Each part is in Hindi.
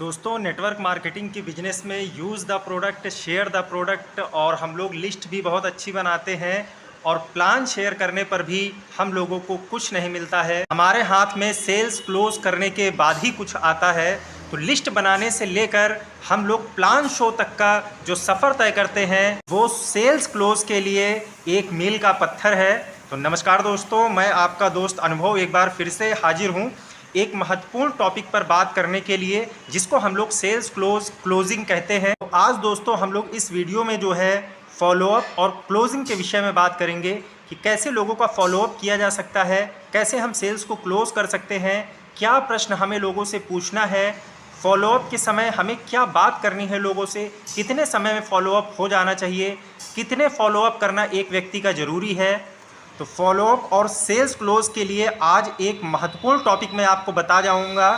दोस्तों, नेटवर्क मार्केटिंग के बिजनेस में use the product, share the product और हम लोग लिस्ट भी बहुत अच्छी बनाते हैं और प्लान शेयर करने पर भी हम लोगों को कुछ नहीं मिलता है। हमारे हाथ में सेल्स क्लोज करने के बाद ही कुछ आता है। तो लिस्ट बनाने से लेकर हम लोग प्लान शो तक का जो सफ़र तय करते हैं वो सेल्स क्लोज के लिए एक मील का पत्थर है। तो नमस्कार दोस्तों, मैं आपका दोस्त अनुभव एक बार फिर से हाजिर हूँ एक महत्वपूर्ण टॉपिक पर बात करने के लिए, जिसको हम लोग सेल्स क्लोजिंग कहते हैं। तो आज दोस्तों हम लोग इस वीडियो में जो है फॉलोअप और क्लोजिंग के विषय में बात करेंगे कि कैसे लोगों का फॉलोअप किया जा सकता है, कैसे हम सेल्स को क्लोज कर सकते हैं, क्या प्रश्न हमें लोगों से पूछना है, फॉलोअप के समय हमें क्या बात करनी है लोगों से, कितने समय में फॉलोअप हो जाना चाहिए, कितने फॉलोअप करना एक व्यक्ति का ज़रूरी है। तो फॉलोअप और सेल्स क्लोज के लिए आज एक महत्वपूर्ण टॉपिक मैं आपको बता जाऊंगा,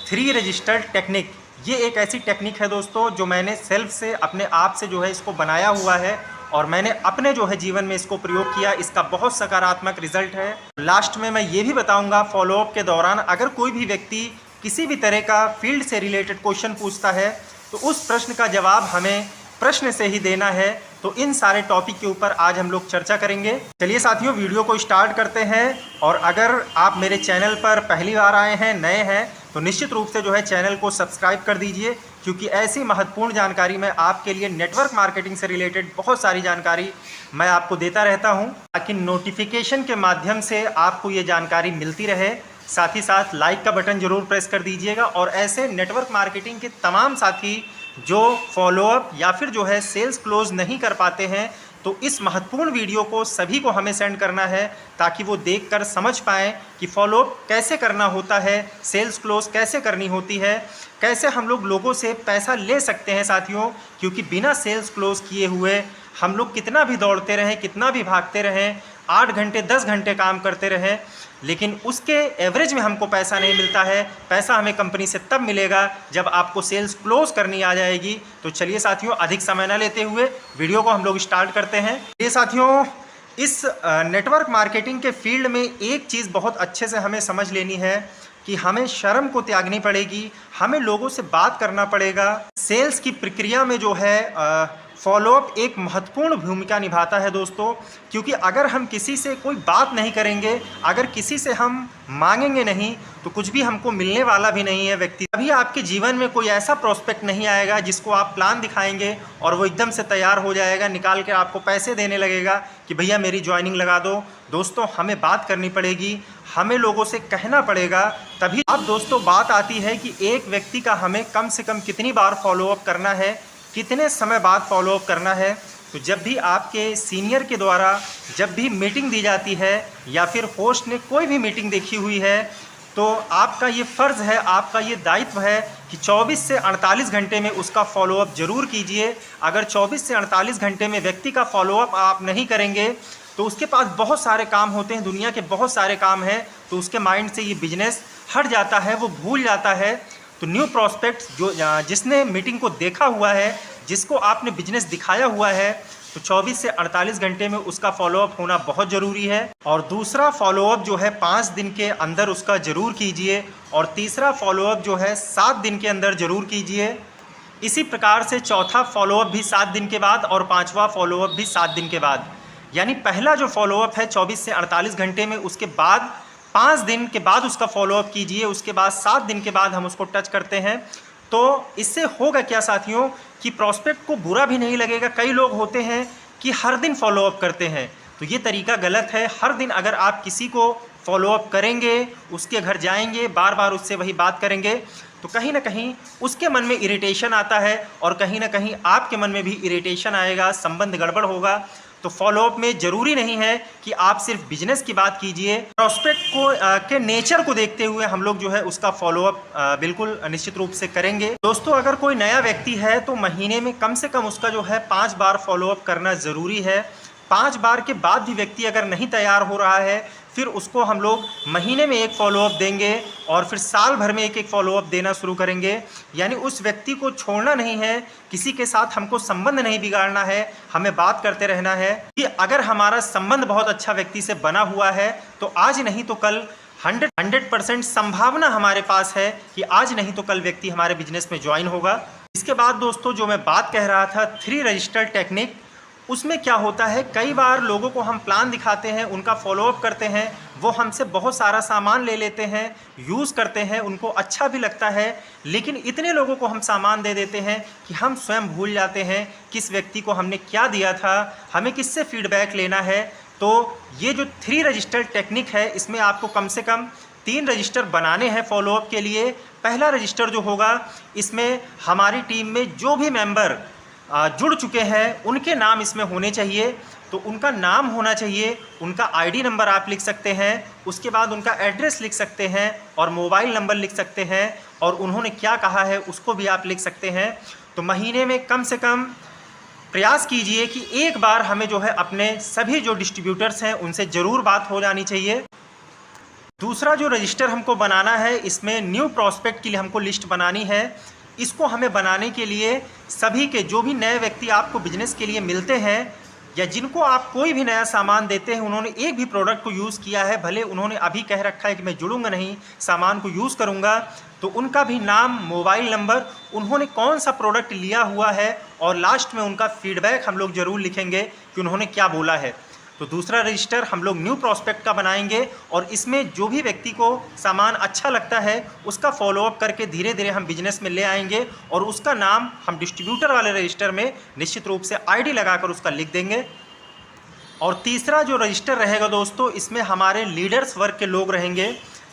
3 रजिस्टर्ड टेक्निक। ये एक ऐसी टेक्निक है दोस्तों जो मैंने सेल्फ से अपने आप से जो है इसको बनाया हुआ है और मैंने अपने जो है जीवन में इसको प्रयोग किया। इसका बहुत सकारात्मक रिजल्ट है। लास्ट में मैं ये भी बताऊंगा, फॉलोअप के दौरान अगर कोई भी व्यक्ति किसी भी तरह का फील्ड से रिलेटेड क्वेश्चन पूछता है तो उस प्रश्न का जवाब हमें प्रश्न से ही देना है। तो इन सारे टॉपिक के ऊपर आज हम लोग चर्चा करेंगे। चलिए साथियों, वीडियो को स्टार्ट करते हैं। और अगर आप मेरे चैनल पर पहली बार आए हैं, नए हैं, तो निश्चित रूप से जो है चैनल को सब्सक्राइब कर दीजिए, क्योंकि ऐसी महत्वपूर्ण जानकारी मैं आपके लिए नेटवर्क मार्केटिंग से रिलेटेड बहुत सारी जानकारी मैं आपको देता रहता हूं, ताकि नोटिफिकेशन के माध्यम से आपको ये जानकारी मिलती रहे। साथ ही साथ लाइक का बटन ज़रूर प्रेस कर दीजिएगा। और ऐसे नेटवर्क मार्केटिंग के तमाम साथी जो फॉलोअप या फिर जो है सेल्स क्लोज नहीं कर पाते हैं, तो इस महत्वपूर्ण वीडियो को सभी को हमें सेंड करना है, ताकि वो देखकर समझ पाएँ कि फॉलोअप कैसे करना होता है, सेल्स क्लोज कैसे करनी होती है, कैसे हम लोग लोगों से पैसा ले सकते हैं साथियों। क्योंकि बिना सेल्स क्लोज किए हुए हम लोग कितना भी दौड़ते रहें, कितना भी भागते रहें, 8 घंटे 10 घंटे काम करते रहें, लेकिन उसके एवरेज में हमको पैसा नहीं मिलता है। पैसा हमें कंपनी से तब मिलेगा जब आपको सेल्स क्लोज करनी आ जाएगी। तो चलिए साथियों, अधिक समय न लेते हुए वीडियो को हम लोग स्टार्ट करते हैं। ये साथियों, इस नेटवर्क मार्केटिंग के फील्ड में एक चीज़ बहुत अच्छे से हमें समझ लेनी है कि हमें शर्म को त्यागनी पड़ेगी, हमें लोगों से बात करना पड़ेगा। सेल्स की प्रक्रिया में जो है फॉलोअप एक महत्वपूर्ण भूमिका निभाता है दोस्तों। क्योंकि अगर हम किसी से कोई बात नहीं करेंगे, अगर किसी से हम मांगेंगे नहीं, तो कुछ भी हमको मिलने वाला भी नहीं है व्यक्ति। अभी आपके जीवन में कोई ऐसा प्रोस्पेक्ट नहीं आएगा जिसको आप प्लान दिखाएंगे और वो एकदम से तैयार हो जाएगा, निकाल के आपको पैसे देने लगेगा कि भैया मेरी ज्वाइनिंग लगा दो। दोस्तों, हमें बात करनी पड़ेगी, हमें लोगों से कहना पड़ेगा, तभी। अब दोस्तों बात आती है कि एक व्यक्ति का हमें कम से कम कितनी बार फॉलोअप करना है, कितने समय बाद फॉलोअप करना है। तो जब भी आपके सीनियर के द्वारा जब भी मीटिंग दी जाती है या फिर होस्ट ने कोई भी मीटिंग देखी हुई है, तो आपका ये फ़र्ज़ है, आपका ये दायित्व है कि 24 से 48 घंटे में उसका फॉलोअप ज़रूर कीजिए। अगर 24 से 48 घंटे में व्यक्ति का फॉलोअप आप नहीं करेंगे तो उसके पास बहुत सारे काम होते हैं, दुनिया के बहुत सारे काम हैं, तो उसके माइंड से ये बिजनेस हट जाता है, वो भूल जाता है। तो न्यू प्रॉस्पेक्ट जो जिसने मीटिंग को देखा हुआ है, जिसको आपने बिजनेस दिखाया हुआ है, तो 24 से 48 घंटे में उसका फॉलोअप होना बहुत ज़रूरी है। और दूसरा फॉलोअप जो है 5 दिन के अंदर उसका ज़रूर कीजिए, और तीसरा फॉलोअप जो है 7 दिन के अंदर ज़रूर कीजिए। इसी प्रकार से चौथा फॉलोअप भी 7 दिन के बाद और 5वां फॉलोअप भी 7 दिन के बाद। यानी पहला जो फॉलोअप है 24 से 48 घंटे में, उसके बाद 5 दिन के बाद उसका फॉलोअप कीजिए, उसके बाद 7 दिन के बाद हम उसको टच करते हैं। तो इससे होगा क्या साथियों कि प्रॉस्पेक्ट को बुरा भी नहीं लगेगा। कई लोग होते हैं कि हर दिन फॉलोअप करते हैं, तो ये तरीका गलत है। हर दिन अगर आप किसी को फॉलोअप करेंगे, उसके घर जाएंगे, बार बार उससे वही बात करेंगे, तो कहीं ना कहीं उसके मन में इरिटेशन आता है और कहीं ना कहीं आपके मन में भी इरिटेशन आएगा, संबंध गड़बड़ होगा। तो फॉलोअप में ज़रूरी नहीं है कि आप सिर्फ बिजनेस की बात कीजिए। प्रॉस्पेक्ट को के नेचर को देखते हुए हम लोग जो है उसका फॉलोअप बिल्कुल निश्चित रूप से करेंगे। दोस्तों, अगर कोई नया व्यक्ति है तो महीने में कम से कम उसका जो है 5 बार फॉलोअप करना ज़रूरी है। 5 बार के बाद भी व्यक्ति अगर नहीं तैयार हो रहा है, फिर उसको हम लोग महीने में एक फॉलोअप देंगे और फिर साल भर में एक फॉलोअप देना शुरू करेंगे। यानी उस व्यक्ति को छोड़ना नहीं है, किसी के साथ हमको संबंध नहीं बिगाड़ना है, हमें बात करते रहना है। कि अगर हमारा संबंध बहुत अच्छा व्यक्ति से बना हुआ है तो आज नहीं तो कल 100% संभावना हमारे पास है कि आज नहीं तो कल व्यक्ति हमारे बिजनेस में ज्वाइन होगा। इसके बाद दोस्तों जो मैं बात कह रहा था 3 रजिस्टर टेक्निक, उसमें क्या होता है, कई बार लोगों को हम प्लान दिखाते हैं, उनका फॉलोअप करते हैं, वो हमसे बहुत सारा सामान ले लेते हैं, यूज़ करते हैं, उनको अच्छा भी लगता है, लेकिन इतने लोगों को हम सामान दे देते हैं कि हम स्वयं भूल जाते हैं किस व्यक्ति को हमने क्या दिया था, हमें किससे फीडबैक लेना है। तो ये जो 3 रजिस्टर टेक्निक है, इसमें आपको कम से कम 3 रजिस्टर बनाने हैं फॉलोअप के लिए। पहला रजिस्टर जो होगा, इसमें हमारी टीम में जो भी मेंबर जुड़ चुके हैं उनके नाम इसमें होने चाहिए। तो उनका नाम होना चाहिए, उनका आईडी नंबर आप लिख सकते हैं, उसके बाद उनका एड्रेस लिख सकते हैं और मोबाइल नंबर लिख सकते हैं, और उन्होंने क्या कहा है उसको भी आप लिख सकते हैं। तो महीने में कम से कम प्रयास कीजिए कि एक बार हमें जो है अपने सभी जो डिस्ट्रीब्यूटर्स हैं उनसे ज़रूर बात हो जानी चाहिए। दूसरा जो रजिस्टर हमको बनाना है, इसमें न्यू प्रॉस्पेक्ट के लिए हमको लिस्ट बनानी है। इसको हमें बनाने के लिए सभी के जो भी नए व्यक्ति आपको बिजनेस के लिए मिलते हैं या जिनको आप कोई भी नया सामान देते हैं, उन्होंने एक भी प्रोडक्ट को यूज़ किया है, भले उन्होंने अभी कह रखा है कि मैं जुड़ूंगा नहीं, सामान को यूज़ करूंगा, तो उनका भी नाम, मोबाइल नंबर, उन्होंने कौन सा प्रोडक्ट लिया हुआ है, और लास्ट में उनका फीडबैक हम लोग ज़रूर लिखेंगे कि उन्होंने क्या बोला है। तो दूसरा रजिस्टर हम लोग न्यू प्रॉस्पेक्ट का बनाएंगे, और इसमें जो भी व्यक्ति को सामान अच्छा लगता है उसका फॉलोअप करके धीरे धीरे हम बिजनेस में ले आएंगे, और उसका नाम हम डिस्ट्रीब्यूटर वाले रजिस्टर में निश्चित रूप से आईडी लगाकर उसका लिख देंगे। और तीसरा जो रजिस्टर रहेगा दोस्तों, इसमें हमारे लीडर्स वर्ग के लोग रहेंगे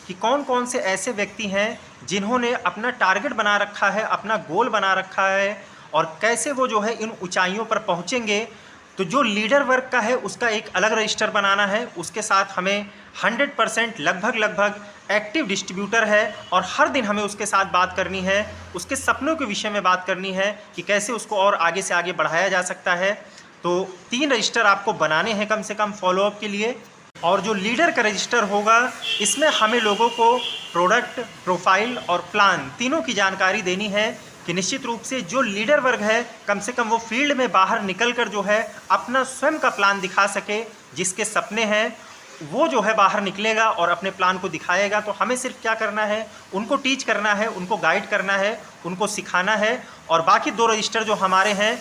कि कौन कौन से ऐसे व्यक्ति हैं जिन्होंने अपना टारगेट बना रखा है, अपना गोल बना रखा है, और कैसे वो जो है इन ऊंचाइयों पर पहुँचेंगे। तो जो लीडर वर्ग का है उसका एक अलग रजिस्टर बनाना है। उसके साथ हमें 100% लगभग एक्टिव डिस्ट्रीब्यूटर है, और हर दिन हमें उसके साथ बात करनी है, उसके सपनों के विषय में बात करनी है कि कैसे उसको और आगे से आगे बढ़ाया जा सकता है। तो 3 रजिस्टर आपको बनाने हैं कम से कम फॉलोअप के लिए। और जो लीडर का रजिस्टर होगा, इसमें हमें लोगों को प्रोडक्ट, प्रोफाइल और प्लान तीनों की जानकारी देनी है कि निश्चित रूप से जो लीडर वर्ग है कम से कम वो फील्ड में बाहर निकलकर जो है अपना स्वयं का प्लान दिखा सके। जिसके सपने हैं वो जो है बाहर निकलेगा और अपने प्लान को दिखाएगा। तो हमें सिर्फ क्या करना है, उनको टीच करना है, उनको गाइड करना है, उनको सिखाना है। और बाकी 2 रजिस्टर जो हमारे हैं,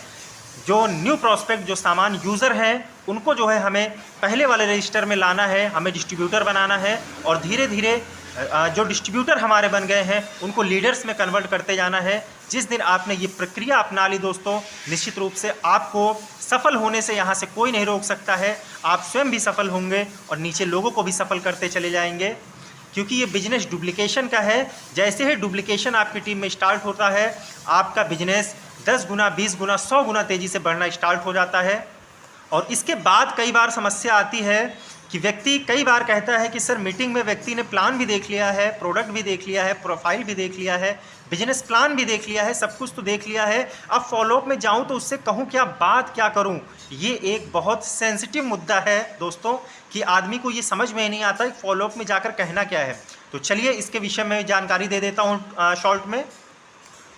जो न्यू प्रॉस्पेक्ट, जो सामान यूज़र हैं, उनको जो है हमें पहले वाले रजिस्टर में लाना है, हमें डिस्ट्रीब्यूटर बनाना है, और धीरे धीरे जो डिस्ट्रीब्यूटर हमारे बन गए हैं उनको लीडर्स में कन्वर्ट करते जाना है। जिस दिन आपने ये प्रक्रिया अपना ली दोस्तों, निश्चित रूप से आपको सफल होने से यहाँ से कोई नहीं रोक सकता है। आप स्वयं भी सफल होंगे और नीचे लोगों को भी सफल करते चले जाएंगे, क्योंकि ये बिजनेस डुप्लीकेशन का है। जैसे ही डुप्लीकेशन आपकी टीम में स्टार्ट होता है, आपका बिजनेस 10 गुना, 20 गुना, 100 गुना तेज़ी से बढ़ना स्टार्ट हो जाता है। और इसके बाद कई बार समस्या आती है कि व्यक्ति कई बार कहता है कि सर मीटिंग में व्यक्ति ने प्लान भी देख लिया है, प्रोडक्ट भी देख लिया है, प्रोफाइल भी देख लिया है, बिजनेस प्लान भी देख लिया है, सब कुछ तो देख लिया है, अब फॉलोअप में जाऊं तो उससे कहूं क्या, बात क्या करूं। ये एक बहुत सेंसिटिव मुद्दा है दोस्तों कि आदमी को ये समझ में ही नहीं आता कि फॉलोअप में जाकर कहना क्या है। तो चलिए इसके विषय में जानकारी दे देता हूँ शॉर्ट में।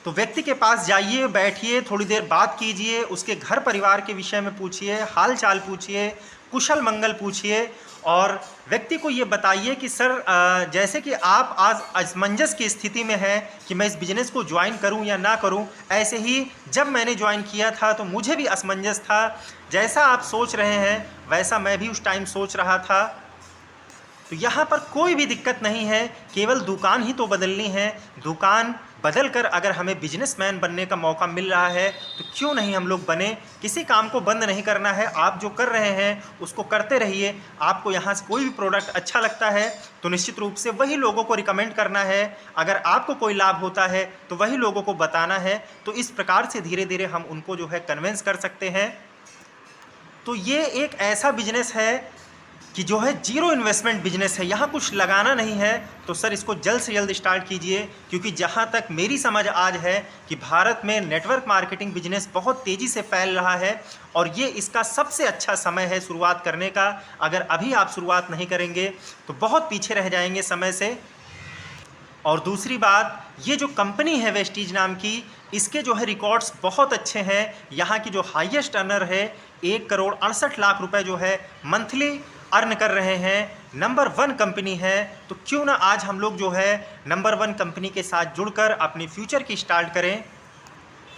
तो व्यक्ति के पास जाइए, बैठिए, थोड़ी देर बात कीजिए, उसके घर परिवार के विषय में पूछिए, हाल चाल पूछिए, कुशल मंगल पूछिए, और व्यक्ति को ये बताइए कि सर जैसे कि आप आज असमंजस की स्थिति में हैं कि मैं इस बिज़नेस को ज्वाइन करूं या ना करूं, ऐसे ही जब मैंने ज्वाइन किया था तो मुझे भी असमंजस था। जैसा आप सोच रहे हैं वैसा मैं भी उस टाइम सोच रहा था। तो यहाँ पर कोई भी दिक्कत नहीं है, केवल दुकान ही तो बदलनी है। दुकान बदल कर अगर हमें बिजनेसमैन बनने का मौका मिल रहा है तो क्यों नहीं हम लोग बने। किसी काम को बंद नहीं करना है, आप जो कर रहे हैं उसको करते रहिए। आपको यहाँ से कोई भी प्रोडक्ट अच्छा लगता है तो निश्चित रूप से वही लोगों को रिकमेंड करना है। अगर आपको कोई लाभ होता है तो वही लोगों को बताना है। तो इस प्रकार से धीरे धीरे हम उनको जो है कन्विंस कर सकते हैं। तो ये एक ऐसा बिजनेस है कि जो है जीरो इन्वेस्टमेंट बिजनेस है, यहाँ कुछ लगाना नहीं है। तो सर इसको जल्द से जल्द स्टार्ट कीजिए, क्योंकि जहाँ तक मेरी समझ आज है कि भारत में नेटवर्क मार्केटिंग बिजनेस बहुत तेज़ी से फैल रहा है, और ये इसका सबसे अच्छा समय है शुरुआत करने का। अगर अभी आप शुरुआत नहीं करेंगे तो बहुत पीछे रह जाएंगे समय से। और दूसरी बात, ये जो कंपनी है वेस्टीज नाम की, इसके जो है रिकॉर्ड्स बहुत अच्छे हैं। यहाँ की जो हाईएस्ट अर्नर है 1 करोड़ 68 लाख रुपए जो है मंथली अर्न कर रहे हैं। नंबर 1 कंपनी है, तो क्यों ना आज हम लोग जो है नंबर 1 कंपनी के साथ जुड़कर अपनी फ्यूचर की स्टार्ट करें।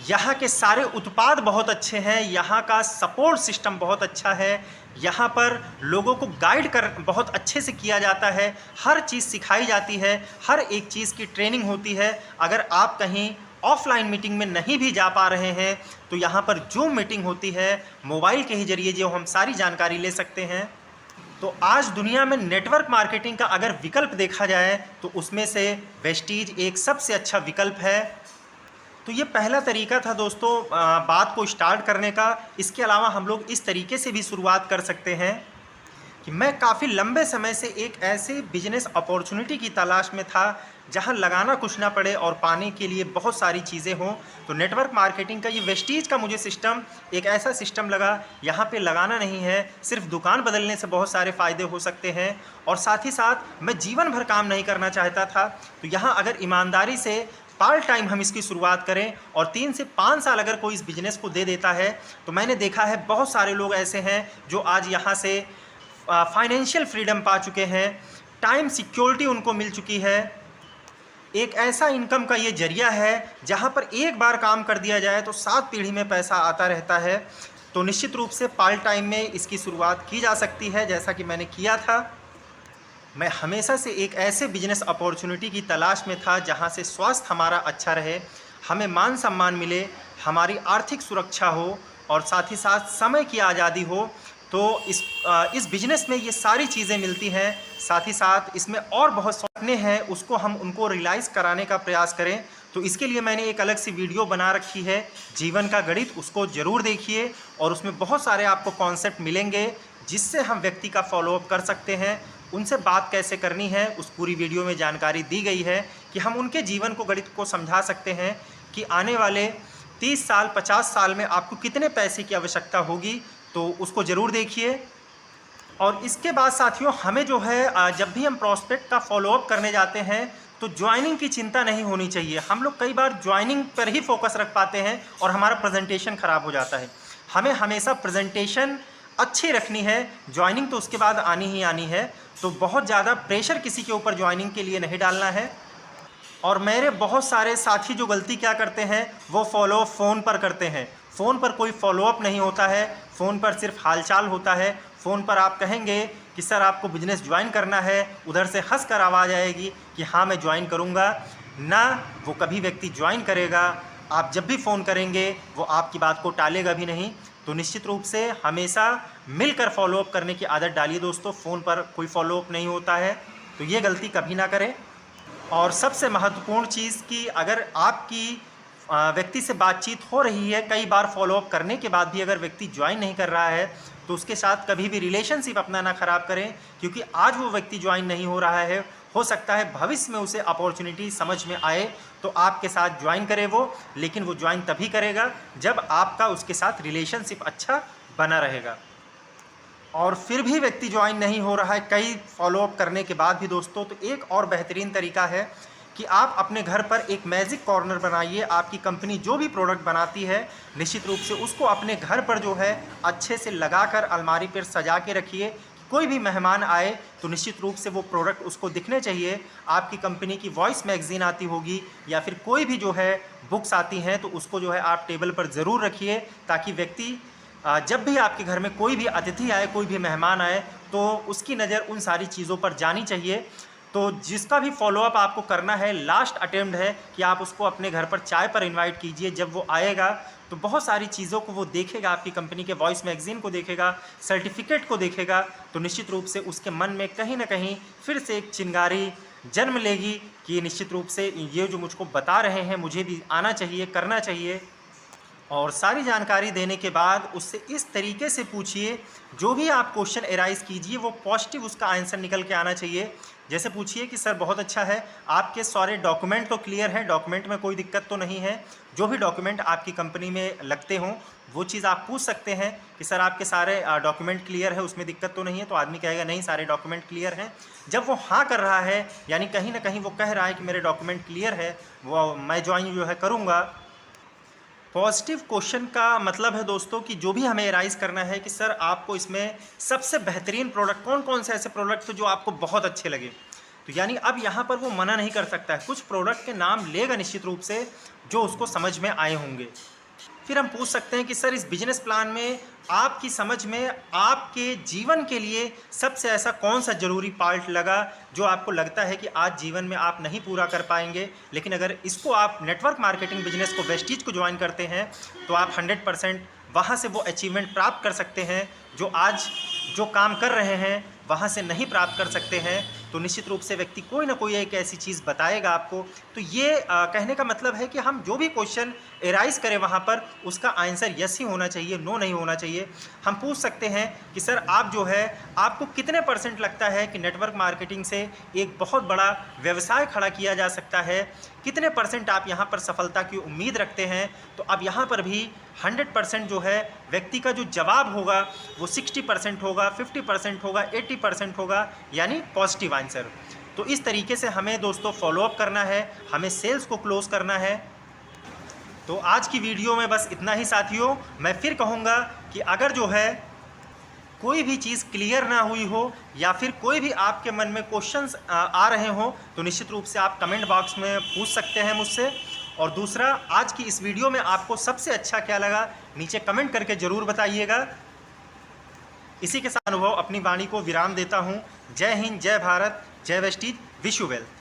यहाँ के सारे उत्पाद बहुत अच्छे हैं, यहाँ का सपोर्ट सिस्टम बहुत अच्छा है, यहाँ पर लोगों को गाइड कर बहुत अच्छे से किया जाता है, हर चीज़ सिखाई जाती है, हर एक चीज़ की ट्रेनिंग होती है। अगर आप कहीं ऑफलाइन मीटिंग में नहीं भी जा पा रहे हैं तो यहाँ पर जूम मीटिंग होती है, मोबाइल के ही जरिए जो हम सारी जानकारी ले सकते हैं। तो आज दुनिया में नेटवर्क मार्केटिंग का अगर विकल्प देखा जाए तो उसमें से वेस्टीज एक सबसे अच्छा विकल्प है। तो ये पहला तरीका था दोस्तों बात को स्टार्ट करने का। इसके अलावा हम लोग इस तरीके से भी शुरुआत कर सकते हैं कि मैं काफ़ी लंबे समय से एक ऐसे बिजनेस अपॉर्चुनिटी की तलाश में था जहां लगाना कुछ ना पड़े और पाने के लिए बहुत सारी चीज़ें हों। तो नेटवर्क मार्केटिंग का ये वेस्टीज का मुझे सिस्टम एक ऐसा सिस्टम लगा, यहाँ पे लगाना नहीं है, सिर्फ दुकान बदलने से बहुत सारे फ़ायदे हो सकते हैं। और साथ ही साथ मैं जीवन भर काम नहीं करना चाहता था, तो यहाँ अगर ईमानदारी से पार्ट टाइम हम इसकी शुरुआत करें और 3 से 5 साल अगर कोई इस बिज़नेस को दे देता है तो मैंने देखा है बहुत सारे लोग ऐसे हैं जो आज यहाँ से फाइनेंशियल फ्रीडम पा चुके हैं, टाइम सिक्योरिटी उनको मिल चुकी है। एक ऐसा इनकम का ये जरिया है जहाँ पर एक बार काम कर दिया जाए तो 7 पीढ़ी में पैसा आता रहता है। तो निश्चित रूप से पार्ट टाइम में इसकी शुरुआत की जा सकती है, जैसा कि मैंने किया था। मैं हमेशा से एक ऐसे बिजनेस अपॉर्चुनिटी की तलाश में था जहां से स्वास्थ्य हमारा अच्छा रहे, हमें मान सम्मान मिले, हमारी आर्थिक सुरक्षा हो और साथ ही साथ समय की आज़ादी हो। तो इस बिज़नेस में ये सारी चीज़ें मिलती हैं। साथ ही साथ इसमें और बहुत सपने हैं, उसको हम उनको रियलाइज़ कराने का प्रयास करें। तो इसके लिए मैंने एक अलग सी वीडियो बना रखी है, जीवन का गणित, उसको ज़रूर देखिए और उसमें बहुत सारे आपको कॉन्सेप्ट मिलेंगे जिससे हम व्यक्ति का फॉलोअप कर सकते हैं। उनसे बात कैसे करनी है उस पूरी वीडियो में जानकारी दी गई है कि हम उनके जीवन को गणित को समझा सकते हैं कि आने वाले 30 साल 50 साल में आपको कितने पैसे की आवश्यकता होगी। तो उसको ज़रूर देखिए। और इसके बाद साथियों हमें जो है जब भी हम प्रॉस्पेक्ट का फॉलोअप करने जाते हैं तो ज्वाइनिंग की चिंता नहीं होनी चाहिए। हम लोग कई बार ज्वाइनिंग पर ही फोकस रख पाते हैं और हमारा प्रेजेंटेशन ख़राब हो जाता है। हमें हमेशा प्रेजेंटेशन अच्छी रखनी है, ज्वाइनिंग तो उसके बाद आनी ही आनी है। तो बहुत ज़्यादा प्रेशर किसी के ऊपर ज्वाइनिंग के लिए नहीं डालना है। और मेरे बहुत सारे साथी जो गलती क्या करते हैं वो फॉलोअप फ़ोन पर करते हैं। फ़ोन पर कोई फॉलोअप नहीं होता है, फ़ोन पर सिर्फ हालचाल होता है। फ़ोन पर आप कहेंगे कि सर आपको बिज़नेस ज्वाइन करना है, उधर से हंस कर आवाज़ आएगी कि हाँ मैं ज्वाइन करूँगा, ना वो कभी व्यक्ति ज्वाइन करेगा। आप जब भी फ़ोन करेंगे वो आपकी बात को टालेगा भी नहीं। तो निश्चित रूप से हमेशा मिलकर फॉलोअप करने की आदत डालिए दोस्तों। फ़ोन पर कोई फॉलोअप नहीं होता है, तो ये गलती कभी ना करें। और सबसे महत्वपूर्ण चीज़ कि अगर आपकी व्यक्ति से बातचीत हो रही है, कई बार फॉलोअप करने के बाद भी अगर व्यक्ति ज्वाइन नहीं कर रहा है तो उसके साथ कभी भी रिलेशनशिप अपना ना ख़राब करें, क्योंकि आज वो व्यक्ति ज्वाइन नहीं हो रहा है, हो सकता है भविष्य में उसे अपॉर्चुनिटी समझ में आए तो आपके साथ ज्वाइन करे वो, लेकिन वो ज्वाइन तभी करेगा जब आपका उसके साथ रिलेशनशिप अच्छा बना रहेगा। और फिर भी व्यक्ति ज्वाइन नहीं हो रहा है कई फॉलोअप करने के बाद भी दोस्तों, तो एक और बेहतरीन तरीका है कि आप अपने घर पर एक मैजिक कॉर्नर बनाइए। आपकी कंपनी जो भी प्रोडक्ट बनाती है निश्चित रूप से उसको अपने घर पर जो है अच्छे से लगाकर अलमारी पर सजा के रखिए। कोई भी मेहमान आए तो निश्चित रूप से वो प्रोडक्ट उसको दिखने चाहिए। आपकी कंपनी की वॉइस मैगज़ीन आती होगी या फिर कोई भी जो है बुक्स आती हैं तो उसको जो है आप टेबल पर ज़रूर रखिए, ताकि व्यक्ति जब भी आपके घर में कोई भी अतिथि आए, कोई भी मेहमान आए तो उसकी नज़र उन सारी चीज़ों पर जानी चाहिए। तो जिसका भी फॉलोअप आपको करना है, लास्ट अटेम्प्ट है कि आप उसको अपने घर पर चाय पर इनवाइट कीजिए। जब वो आएगा तो बहुत सारी चीज़ों को वो देखेगा, आपकी कंपनी के वॉइस मैगज़ीन को देखेगा, सर्टिफिकेट को देखेगा, तो निश्चित रूप से उसके मन में कहीं ना कहीं फिर से एक चिंगारी जन्म लेगी कि निश्चित रूप से ये जो मुझको बता रहे हैं मुझे भी आना चाहिए, करना चाहिए। और सारी जानकारी देने के बाद उससे इस तरीके से पूछिए, जो भी आप क्वेश्चन एराइज़ कीजिए वो पॉजिटिव उसका आंसर निकल के आना चाहिए। जैसे पूछिए कि सर बहुत अच्छा है, आपके सारे डॉक्यूमेंट तो क्लियर हैं, डॉक्यूमेंट में कोई दिक्कत तो नहीं है। जो भी डॉक्यूमेंट आपकी कंपनी में लगते हों वो चीज़ आप पूछ सकते हैं कि सर आपके सारे डॉक्यूमेंट क्लियर है, उसमें दिक्कत तो नहीं है। तो आदमी कहेगा नहीं सारे डॉक्यूमेंट क्लियर हैं। जब वो हाँ कर रहा है यानी कहीं ना कहीं वो कह रहा है कि मेरे डॉक्यूमेंट क्लियर है, वो मैं ज्वाइन जो है करूँगा, पॉजिटिव क्वेश्चन का मतलब है दोस्तों कि जो भी हमें एराइज करना है कि सर आपको इसमें सबसे बेहतरीन प्रोडक्ट कौन कौन से ऐसे प्रोडक्ट जो आपको बहुत अच्छे लगे। तो यानी अब यहाँ पर वो मना नहीं कर सकता है, कुछ प्रोडक्ट के नाम लेगा निश्चित रूप से जो उसको समझ में आए होंगे। फिर हम पूछ सकते हैं कि सर इस बिजनेस प्लान में आपकी समझ में आपके जीवन के लिए सबसे ऐसा कौन सा ज़रूरी पार्ट लगा जो आपको लगता है कि आज जीवन में आप नहीं पूरा कर पाएंगे, लेकिन अगर इसको आप नेटवर्क मार्केटिंग बिजनेस को वेस्टीज को ज्वाइन करते हैं तो आप 100% वहाँ से वो अचीवमेंट प्राप्त कर सकते हैं जो आज जो काम कर रहे हैं वहाँ से नहीं प्राप्त कर सकते हैं। तो निश्चित रूप से व्यक्ति कोई ना कोई एक ऐसी चीज़ बताएगा आपको। तो ये कहने का मतलब है कि हम जो भी क्वेश्चन एराइज करें वहाँ पर उसका आंसर यस ही होना चाहिए, नो नहीं होना चाहिए। हम पूछ सकते हैं कि सर आप जो है आपको कितने % लगता है कि नेटवर्क मार्केटिंग से एक बहुत बड़ा व्यवसाय खड़ा किया जा सकता है, कितने % आप यहाँ पर सफलता की उम्मीद रखते हैं। तो अब यहाँ पर भी 100% जो है व्यक्ति का जो जवाब होगा वो 60% होगा, 50% होगा, 80% होगा, यानी पॉजिटिव आंसर। तो इस तरीके से हमें दोस्तों फॉलोअप करना है, हमें सेल्स को क्लोज करना है। तो आज की वीडियो में बस इतना ही साथियों। मैं फिर कहूँगा कि अगर जो है कोई भी चीज़ क्लियर ना हुई हो या फिर कोई भी आपके मन में क्वेश्चंस आ रहे हों तो निश्चित रूप से आप कमेंट बॉक्स में पूछ सकते हैं मुझसे। और दूसरा, आज की इस वीडियो में आपको सबसे अच्छा क्या लगा नीचे कमेंट करके ज़रूर बताइएगा। इसी के साथ अनुभव अपनी वाणी को विराम देता हूँ। जय हिंद, जय भारत, जय वेस्टीज, विश यू वेल।